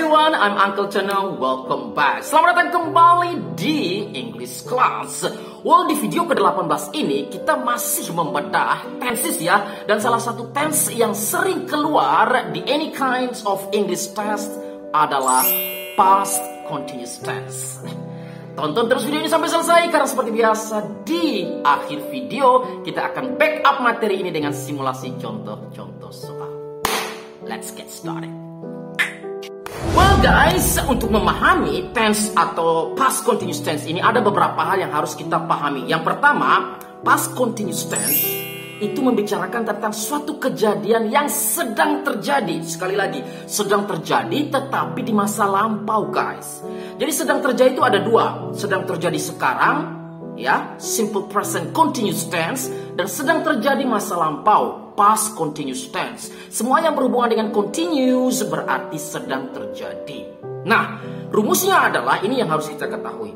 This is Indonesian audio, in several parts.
everyone, I'm Uncle Channel. Welcome back. Selamat datang kembali di English Class. Well, di video ke-18 ini kita masih membedah tenses ya. Dan salah satu tense yang sering keluar di any kinds of English test adalah past continuous tense. Tonton terus video ini sampai selesai karena seperti biasa di akhir video kita akan backup materi ini dengan simulasi contoh-contoh soal. Let's get started. Well guys, untuk memahami tense atau past continuous tense ini ada beberapa hal yang harus kita pahami. Yang pertama, past continuous tense itu membicarakan tentang suatu kejadian yang sedang terjadi. Sekali lagi, sedang terjadi tetapi di masa lampau guys. Jadi sedang terjadi itu ada dua. Sedang terjadi sekarang, ya, simple present continuous tense, dan sedang terjadi masa lampau, past continuous tense. Semua yang berhubungan dengan continuous berarti sedang terjadi. Nah, rumusnya adalah ini yang harus kita ketahui.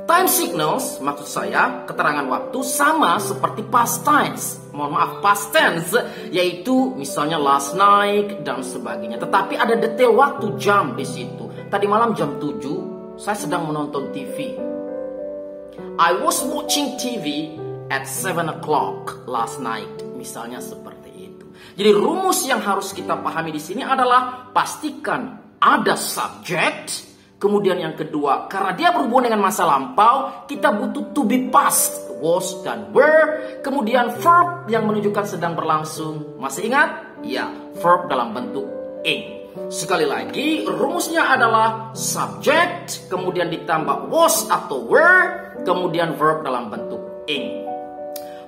Time signals, maksud saya keterangan waktu sama seperti past tense. Mohon maaf, past tense, yaitu misalnya last night dan sebagainya. Tetapi ada detail waktu jam di situ. Tadi malam jam 7, saya sedang menonton TV. I was watching TV at 7 o'clock last night. Misalnya seperti itu. Jadi rumus yang harus kita pahami di sini adalah pastikan ada subject. Kemudian yang kedua, karena dia berhubungan dengan masa lampau, kita butuh to be past, was dan were. Kemudian verb yang menunjukkan sedang berlangsung. Masih ingat? Ya, verb dalam bentuk ing. Sekali lagi, rumusnya adalah subject, kemudian ditambah was atau were, kemudian verb dalam bentuk ing.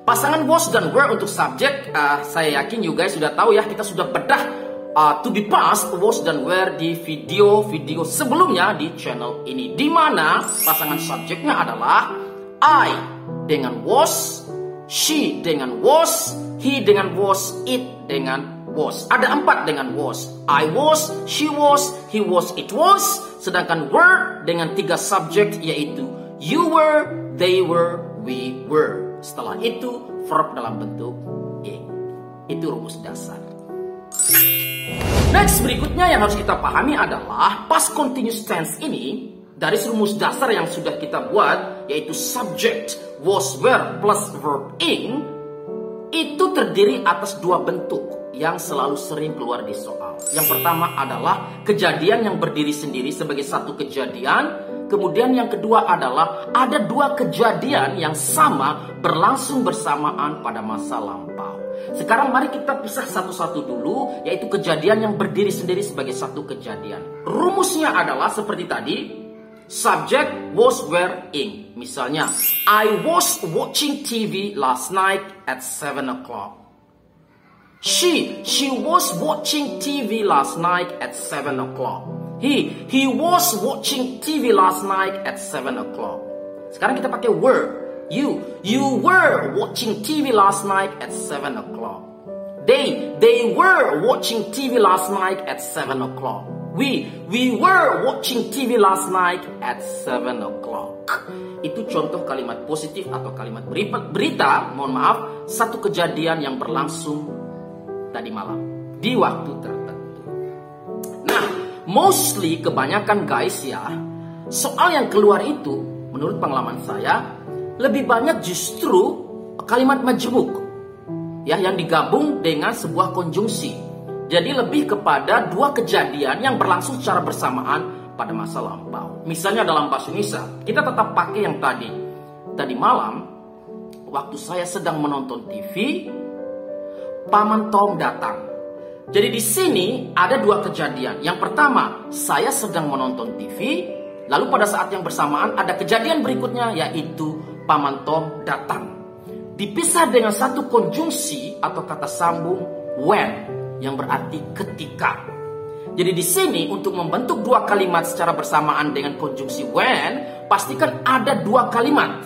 Pasangan was dan were untuk subject, saya yakin you guys sudah tahu ya, kita sudah bedah to be past, was dan were di video-video sebelumnya di channel ini. Di mana pasangan subjeknya adalah I dengan was, she dengan was, he dengan was, it dengan was. Ada 4 dengan was. I was, she was, he was, it was. Sedangkan were dengan 3 subjek yaitu you were, they were, we were. Setelah itu verb dalam bentuk ing. Itu rumus dasar. Next, berikutnya yang harus kita pahami adalah past continuous tense ini dari rumus dasar yang sudah kita buat, yaitu subject, was, were plus verb ing, itu terdiri atas 2 bentuk yang selalu sering keluar di soal. Yang pertama adalah kejadian yang berdiri sendiri sebagai satu kejadian. Kemudian yang kedua adalah ada 2 kejadian yang sama berlangsung bersamaan pada masa lampau. Sekarang mari kita pisah satu-satu dulu, yaitu kejadian yang berdiri sendiri sebagai satu kejadian. Rumusnya adalah seperti tadi, subject, was, were, ing. Misalnya, I was watching TV last night at 7 o'clock. She was watching TV last night at 7 o'clock. He was watching TV last night at 7 o'clock. Sekarang kita pakai were. You were watching TV last night at 7 o'clock. They were watching TV last night at 7 o'clock. We were watching TV last night at 7 o'clock. Itu contoh kalimat positif atau kalimat berita, mohon maaf, satu kejadian yang berlangsung tadi malam di waktu tertentu. Nah, mostly kebanyakan guys ya, soal yang keluar itu menurut pengalaman saya lebih banyak justru kalimat majemuk ya, yang digabung dengan sebuah konjungsi. Jadi lebih kepada 2 kejadian yang berlangsung secara bersamaan pada masa lampau. Misalnya dalam bahasa Indonesia, kita tetap pakai yang tadi. Tadi malam waktu saya sedang menonton TV, Paman Tom datang. Jadi di sini ada 2 kejadian. Yang pertama, saya sedang menonton TV, lalu pada saat yang bersamaan ada kejadian berikutnya yaitu Paman Tom datang. Dipisah dengan satu konjungsi atau kata sambung when yang berarti ketika. Jadi di sini untuk membentuk 2 kalimat secara bersamaan dengan konjungsi when, pastikan ada 2 kalimat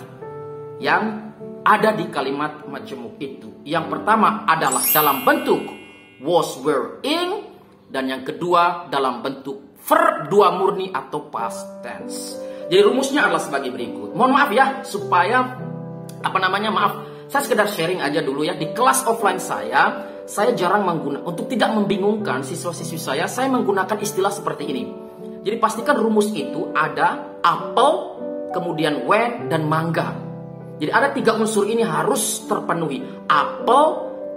yang ada di kalimat majemuk itu. Yang pertama adalah dalam bentuk was, were, ing, dan yang kedua dalam bentuk verb 2 murni atau past tense. Jadi rumusnya adalah sebagai berikut. Mohon maaf ya, supaya maaf, saya sekedar sharing aja dulu ya. Di kelas offline saya saya jarang menggunakan, untuk tidak membingungkan siswa-siswi saya menggunakan istilah seperti ini. Jadi pastikan rumus itu ada apple, kemudian when, dan mangga. Jadi ada 3 unsur ini harus terpenuhi. Apple,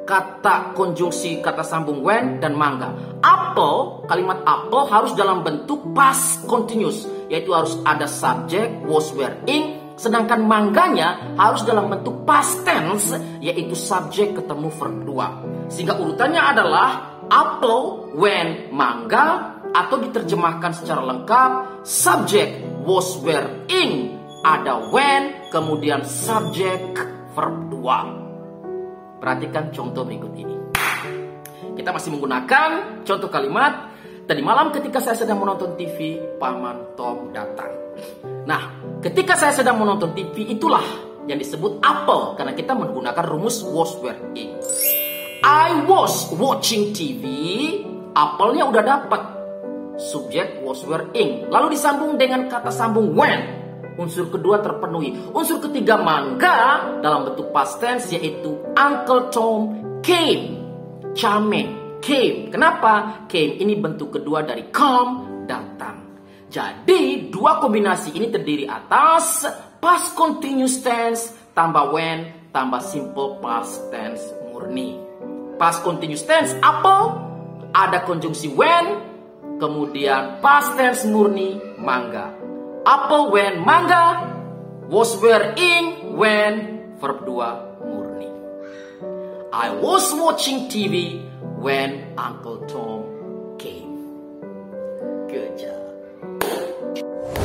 kata konjungsi kata sambung when, dan mangga. Apple, kalimat apple harus dalam bentuk past continuous, yaitu harus ada subject, was, were, ing. Sedangkan mangganya harus dalam bentuk past tense, yaitu subjek ketemu verb 2. Sehingga urutannya adalah apple, when, mangga, atau diterjemahkan secara lengkap subjek, was, were, ing, ada when, kemudian subjek verb 2. Perhatikan contoh berikut ini. Kita masih menggunakan contoh kalimat. Tadi malam ketika saya sedang menonton TV, Paman Tom datang. Nah, ketika saya sedang menonton TV, itulah yang disebut apple, karena kita menggunakan rumus was, were, ing. I was watching TV, apple-nya udah dapat. Subjek was, were, ing. Lalu disambung dengan kata sambung when. Unsur kedua terpenuhi. Unsur ketiga mangga dalam bentuk past tense, yaitu Uncle Tom came. Came, came. Kenapa? Came ini bentuk kedua dari come, datang. Jadi dua kombinasi ini terdiri atas past continuous tense tambah when tambah simple past tense murni. Past continuous tense apple, ada konjungsi when, kemudian past tense murni mangga. Apple, when, mangga, was, were, ing, when, verb 2 murni. I was watching TV when Uncle Tom came. Good job.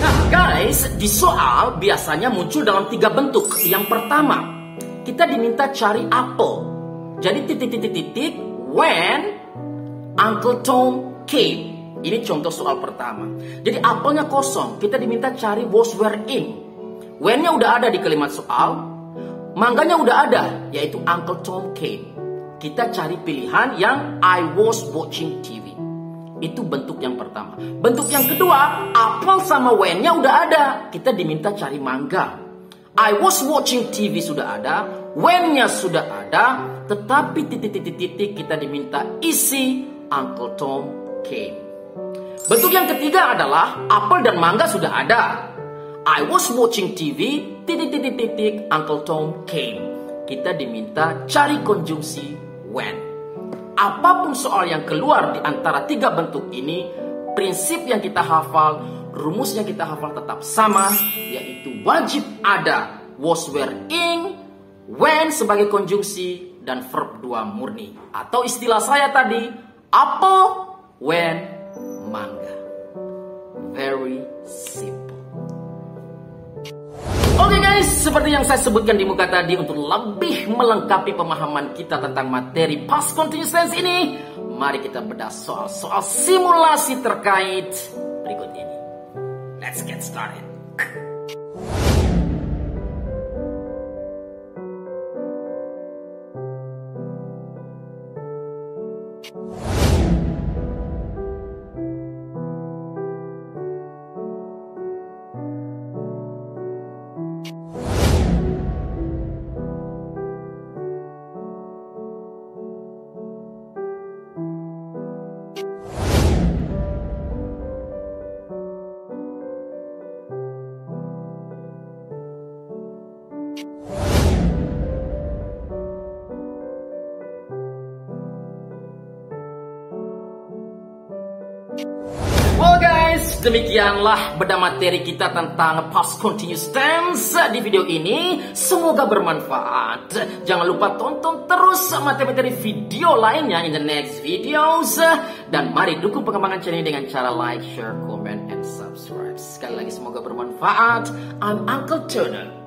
Nah guys, di soal biasanya muncul dalam 3 bentuk. Yang pertama, kita diminta cari apple. Jadi titik-titik-titik when Uncle Tom came. Ini contoh soal pertama. Jadi apelnya kosong, kita diminta cari was, were, ing. When-nya udah ada di kalimat soal, mangganya udah ada, yaitu Uncle Tom came. Kita cari pilihan yang I was watching TV. Itu bentuk yang pertama. Bentuk yang kedua, apple sama when-nya udah ada, kita diminta cari mangga. I was watching TV sudah ada, when-nya sudah ada, tetapi titik-titik-titik kita diminta isi Uncle Tom came. Bentuk yang ketiga adalah apel dan mangga sudah ada. I was watching TV, titik-titik-titik, Uncle Tom came. Kita diminta cari konjungsi when. Apapun soal yang keluar di antara 3 bentuk ini, prinsip yang kita hafal, rumus yang kita hafal tetap sama, yaitu wajib ada was, were, ing, when sebagai konjungsi, dan verb 2 murni. Atau istilah saya tadi, apple, when, mangga. Very simple. Oke guys, seperti yang saya sebutkan di muka tadi, untuk lebih melengkapi pemahaman kita tentang materi past continuous tense ini, mari kita bedah soal-soal simulasi terkait berikut ini. Let's get started. Well guys, demikianlah bedah materi kita tentang past continuous tense di video ini. Semoga bermanfaat. Jangan lupa tonton terus materi-materi video lainnya in the next videos. Dan mari dukung pengembangan channel ini dengan cara like, share, comment, and subscribe. Sekali lagi semoga bermanfaat. I'm Uncle Turner.